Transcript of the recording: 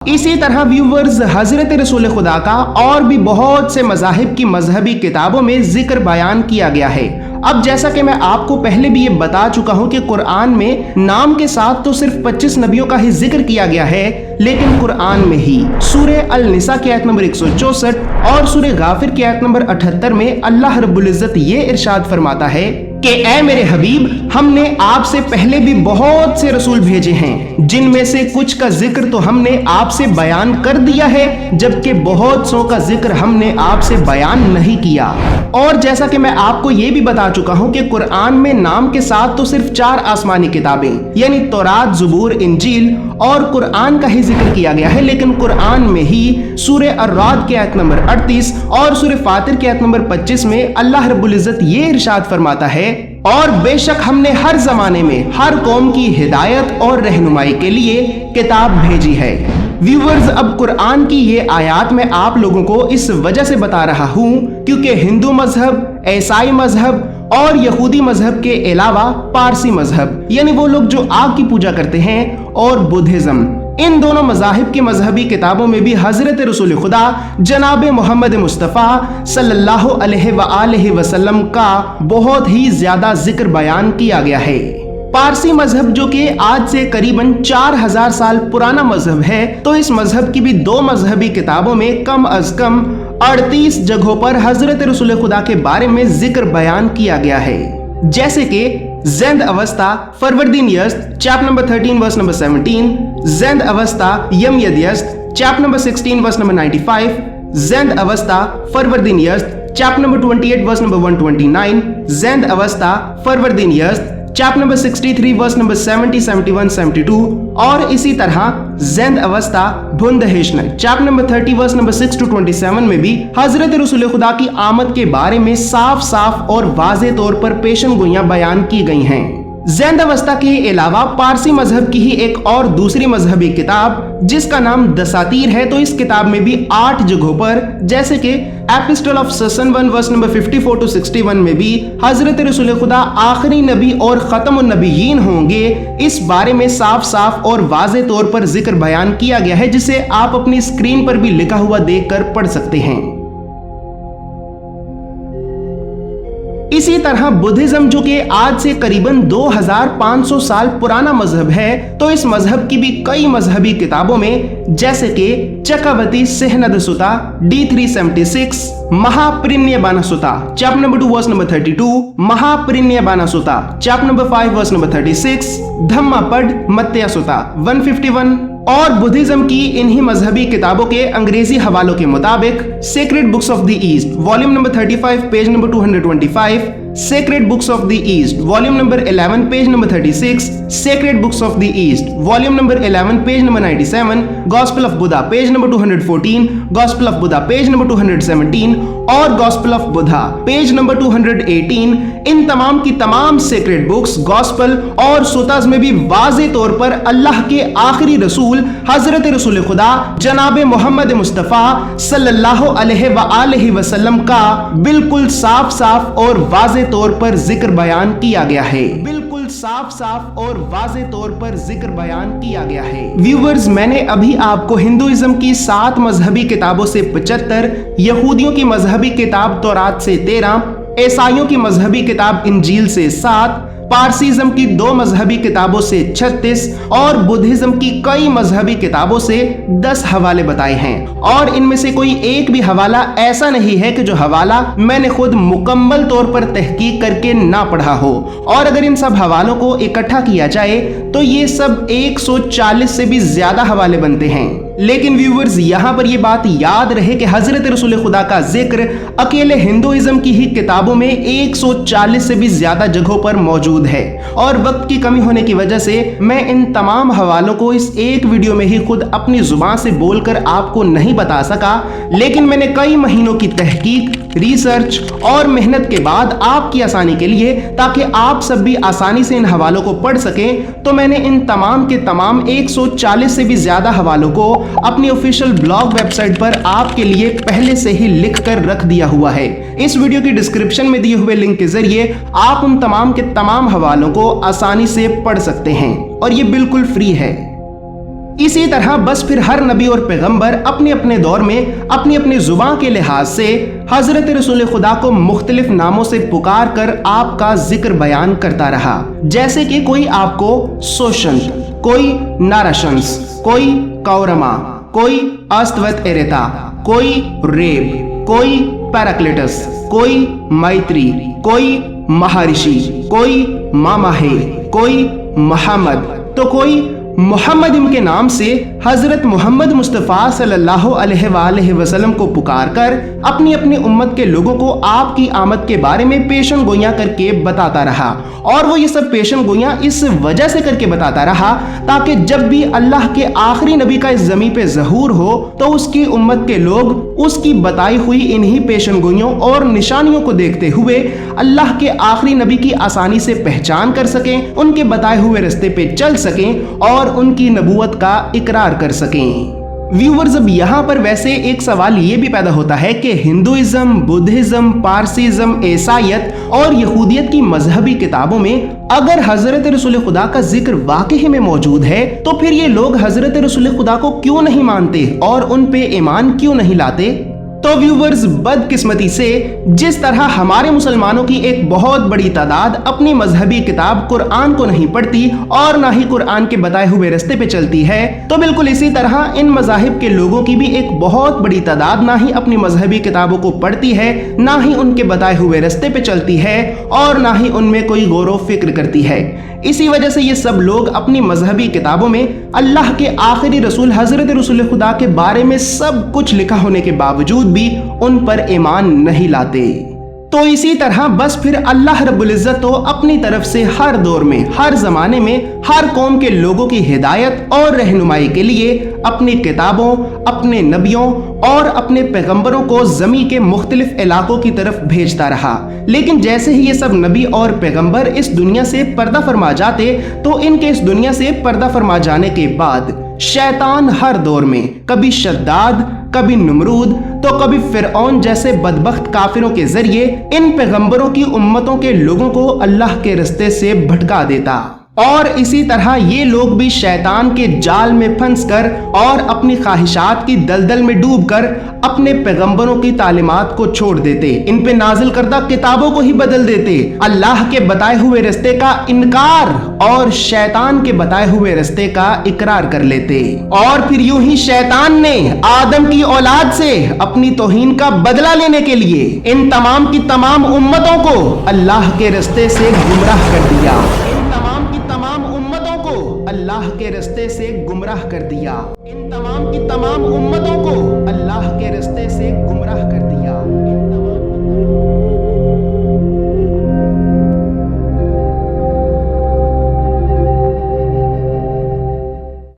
इसी तरह व्यूवर्स, हजरत रसूल खुदा का और भी बहुत से मज़ाहिब की मजहबी किताबों में जिक्र बयान किया गया है। अब जैसा कि मैं आपको पहले भी ये बता चुका हूं कि कुरान में नाम के साथ तो सिर्फ 25 नबियों का ही जिक्र किया गया है, लेकिन कुरान में ही सूरह अल-निसा की आयत नंबर 164 और सूरह गाफिर की आयत नंबर 78 में अल्लाह रब्बुल इज्जत ये इरशाद फरमाता है कि ऐ मेरे हबीब, हमने आपसे पहले भी बहुत से रसूल भेजे हैं, जिनमें से कुछ का जिक्र तो हमने आपसे बयान कर दिया है, जबकि बहुत सौ का जिक्र हमने आपसे बयान नहीं किया। और जैसा कि मैं आपको ये भी बता चुका हूं कि कुरान में नाम के साथ तो सिर्फ 4 आसमानी किताबें यानी तौरात, ज़बूर, इंजील और कुरान का ही जिक्र किया गया है, लेकिन कुरान में ही सूरह अर्राद की आयत नंबर 38 और सूरह फातिर की आयत नंबर 25 में अल्लाह रब्बुल इज्जत ये इरशाद फरमाता है, और बेशक हमने हर जमाने में हर कौम की हिदायत और रहनुमाई के लिए किताब भेजी है। व्यूवर्स, अब कुरान की ये आयत मैं आप लोगों को इस वजह से बता रहा हूँ क्योंकि हिंदू मजहब, ईसाई मजहब और यहूदी मजहब के अलावा पारसी मजहब यानी वो लोग जो आग की पूजा करते हैं और बुद्धिज्म, इन दोनों मज़ाहिब की मजहबी किताबों में भी हजरत रसूल खुदा जनाब मोहम्मद मुस्तफ़ा सल्लल्लाहु अलैहि वसल्लम का बहुत ही ज्यादा जिक्र बयान किया गया है। पारसी मजहब जो कि आज से करीबन 4000 साल पुराना मजहब है, तो इस मजहब की भी 2 मजहबी किताबों में कम अज कम 38 जगहों पर हजरत रसूल खुदा के बारे में जिक्र बयान किया गया है, जैसे कि Zend Avesta Farvardin Yasht chapter number 13 verse number 17, Zend Avesta यम Yasht chapter number 16 verse number 95, Zend Avesta Farvardin Yasht chapter number 28 verse number 129, Zend Avesta Farvardin Yasht chapter number 63 verse number 70, 71, 72 और इसी तरह Zend Avesta Bundahishn chapter number 30 verse number 6 to 27 में भी हजरत रसूल खुदा की आमद के बारे में साफ साफ और वाज़े तौर पर पेशन गोइयां बयान की गई हैं। ज़ैंद अवस्था के अलावा पारसी मजहब की ही एक और दूसरी मजहबी किताब जिसका नाम दसातीर है, तो इस किताब में भी 8 जगहों पर जैसे कि epistle of Sasan 1 verse number 54 to 61 में भी हजरत रसूल खुदा आखिरी नबी और खत्मुन नबीयीन होंगे, इस बारे में साफ साफ और वाज़े तौर पर जिक्र बयान किया गया है, जिसे आप अपनी स्क्रीन पर भी लिखा हुआ देखकर पढ़ सकते हैं। इसी तरह बुद्धिज्म जो कि आज से करीबन 2500 साल पुराना मजहब है, तो इस मजहब की भी कई मजहबी किताबों में जैसे कि चक्रवर्ती सेहनद सुता D376, महापरिनिर्वाण सुता चैप्टर नंबर 2 वर्स नंबर 32, महापरिनिर्वाण सुता चैप्टर नंबर 5 वर्स नंबर 36, धम्मापद मत्या सुता 151 और बुद्धिज्म की इन्हीं मजहबी किताबों के अंग्रेजी हवालों के मुताबिक sacred books of the east volume number 35 page number 225, sacred books of the east volume number 11 page number 36, sacred books of the east volume number 11 page number 97, gospel of Buddha page number 214, gospel of Buddha page number 217 और gospel of Buddha page number 218, इन तमाम की तमाम sacred books, gospel और सुताज में भी वाज़े तौर पर अल्लाह के आखिरी रसूल हजरत रसूल खुदा जनाब मोहम्मद मुस्तफ़ा सल्लल्लाहु अलैहि वसल्लम का बिल्कुल साफ साफ और वाज़े तौर पर जिक्र बयान किया गया है, बिल्कुल साफ साफ और वाज़े तौर पर जिक्र बयान किया गया है। व्यूवर्स, मैंने अभी आपको हिंदुइज्म की 7 मजहबी किताबों से 75, यहूदियों की मजहबी किताब तौरात से 13, ईसाइयों की मजहबी किताब इंजील से 7, पारसीज़म की 2 मजहबी किताबों से 36 और बुद्धिज्म की कई मजहबी किताबों से 10 हवाले बताए हैं, और इनमें से कोई एक भी हवाला ऐसा नहीं है कि जो हवाला मैंने खुद मुकम्मल तौर पर तहकीक करके ना पढ़ा हो। और अगर इन सब हवालों को इकट्ठा किया जाए तो ये सब 140 से भी ज्यादा हवाले बनते हैं। लेकिन व्यूवर्स, यहाँ पर ये बात याद रहे कि हजरत रसूल खुदा का जिक्र अकेले हिंदुइज्म की ही किताबों में 140 से भी ज्यादा जगहों पर मौजूद है, और वक्त की कमी होने की वजह से मैं इन तमाम हवालों को इस एक वीडियो में ही खुद अपनी जुबान से बोलकर आपको नहीं बता सका। लेकिन मैंने कई महीनों की तहकीक, रिसर्च और मेहनत के बाद आपकी आसानी के लिए, ताकि आप सब भी आसानी से इन हवालों को पढ़ सकें, तो मैंने इन तमाम के तमाम 140 से भी ज्यादा हवालों को अपनी ऑफिशियल ब्लॉग वेबसाइट पर आपके लिए पहले से ही लिख कर रख दिया हुआ है। इस वीडियो की डिस्क्रिप्शन में दिए हुए लिंक के जरिए आप उन तमाम के तमाम हवालों को आसानी से पढ़ सकते हैं, और ये बिल्कुल फ्री है। इसी तरह बस फिर हर नबी और पैगंबर अपने अपने दौर में अपनी अपनी जुबान के लिहाज से हजरत रसूल खुदा को मुख्तलिफ नामों से पुकार कर आपका जिक्र बयान करता रहा। जैसे कि कोई आपको सोशंत, कोई नाराशंस, कोई कौरमा, कोई अस्तवत एरेता, कोई रेब, कोई पैराक्लिटस, कोई मैत्री, कोई महर्षि, कोई मामाहे, कोई मोहम्मद, तो कोई मोहम्मद के नाम से हजरत मोहम्मद मुस्तफ़ा सल्लल्लाहु अलैहि वसल्लम को पुकार कर अपनी अपनी उम्मत के लोगों को आपकी आमद के बारे में पेशन गोइयां करके बताता रहा। और वो ये सब पेशन गोइयां इस वजह से करके बताता रहा ताकि जब भी अल्लाह के आखिरी नबी का इस ज़मीन पे ज़हूर हो तो उसकी उम्मत के लोग उसकी बताई हुई इन्हीं पेशन गोइयों और निशानियों को देखते हुए अल्लाह के आखिरी नबी की आसानी से पहचान कर सकें, उनके बताए हुए रास्ते पे चल सकें और उनकी नबूवत का इकरार कर सकें। व्यूवर्स, अब यहाँ पर वैसे एक सवाल ये भी पैदा होता है कि हिंदुइज्म, बुद्धिज्म, पारसीज्म, ईसाईयत और यहूदियत की मजहबी किताबों में अगर हजरत रसूल खुदा का जिक्र वाकई में मौजूद है तो फिर ये लोग हजरत रसूल खुदा को क्यों नहीं मानते और उन पे ईमान क्यों नहीं लाते? तो व्यूवर्स, बदकिस्मती से जिस तरह हमारे मुसलमानों की एक बहुत बड़ी तादाद अपनी मजहबी किताब कुरान को नहीं पढ़ती और ना ही कुरान के बताए हुए रास्ते पे चलती है, तो बिल्कुल इसी तरह इन मजाहिब के लोगों की भी एक बहुत बड़ी तादाद ना ही अपनी मजहबी किताबों को पढ़ती है, ना ही उनके बताए हुए रास्ते पे चलती है और ना ही उनमें कोई गौर व फिक्र करती है। इसी वजह से ये सब लोग अपनी मजहबी किताबों में अल्लाह के आखिरी रसूल हजरत रसूल खुदा के बारे में सब कुछ लिखा होने के बावजूद भी उन पर ईमान नहीं लाते। तो इसी तरह बस फिर अल्लाह रब्बुल इज्जत तो अपनी तरफ से हर दौर में, हर जमाने में, हर कौम के लोगों की हिदायत और रहनुमाई के लिए अपनी किताबों, अपने नबियों और अपने पैगंबरों को ज़मीन के मुख्तलिफ इलाकों की तरफ भेजता रहा। लेकिन जैसे ही ये सब नबी और पैगंबर इस दुनिया से पर्दा फरमा जाते तो इनके इस दुनिया से पर्दा फरमा जाने के बाद शैतान हर दौर में कभी शद्दाद, कभी नमरूद तो कभी फिरऔन जैसे बदबख्त काफिरों के जरिए इन पैगंबरों की उम्मतों के लोगों को अल्लाह के रास्ते से भटका देता। और इसी तरह ये लोग भी शैतान के जाल में फंसकर और अपनी ख्वाहिशात की दलदल में डूबकर अपने पैगंबरों की तालीमात को छोड़ देते, इन पे नाजिल करदा किताबों को ही बदल देते, अल्लाह के बताए हुए रास्ते का इनकार और शैतान के बताए हुए रास्ते का इकरार कर लेते। और फिर यूं ही शैतान ने आदम की औलाद से अपनी तौहीन का बदला लेने के लिए इन तमाम की तमाम उम्मतों को अल्लाह के रास्ते से गुमराह कर दिया, तमाम उम्मतों को अल्लाह के रास्ते से गुमराह कर दिया, इन तमाम की तमाम उम्मतों को अल्लाह के रास्ते से